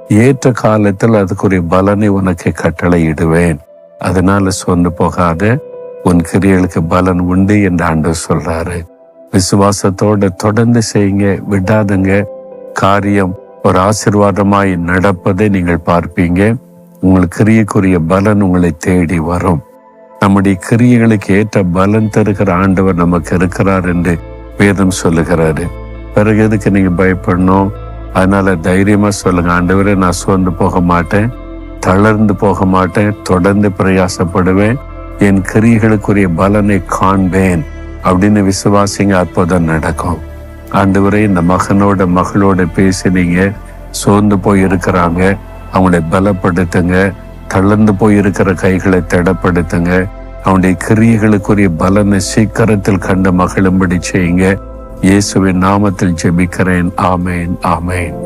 ஏற்ற காலத்தில் அதுக்குரிய பலனை உனக்கு கட்டளையிடுவேன். அதனால சொந்து போகாத, உன் கிரியைகளுக்கு பலன் உண்டு என்று ஆண்டவர் சொல்றாரு. விசுவாசத்தோட தொடர்ந்து செய்யுங்க, விடாதுங்க. காரியம் ஒரு ஆசீர்வாதமாய் நடப்பதை நீங்கள் பார்ப்பீங்க. உங்கள் கிரியைக்குரிய பலன் உங்களை தேடி வரும். நம்முடைய கிரியைகளுக்கு ஏற்ற பலன் தருகிற ஆண்டவர் நமக்கு இருக்கிறார் என்று வேதம் சொல்லுகிறாரு. பிறகு எதுக்கு நீங்க பயப்படணும்? அதனால தைரியமா சொல்லுங்க, ஆண்டவரே நான் சோர்ந்து போக மாட்டேன், தளர்ந்து போக மாட்டேன், தொடர்ந்து பிரயாசப்படுவேன், என் கிரியைகளுக்குரிய பலனை காண்பேன் அப்படின்னு விசுவாசிங்க. அற்புதம் நடக்கும். ஆண்டவரே இந்த மகனோட மகளோட பேசினீங்க, சோர்ந்து போய் இருக்கிறாங்க, அவங்களை பலப்படுத்துங்க. தளர்ந்து போய் இருக்கிற கைகளை திடப்படுத்துங்க. அவனுடைய கிரியைகளுக்குரிய பலனை சீக்கிரத்தில் கண்டு மகிழும்படி செய்யுங்க. இயேசுவின் நாமத்தில் ஜெபிக்கிறேன். ஆமேன், ஆமேன்.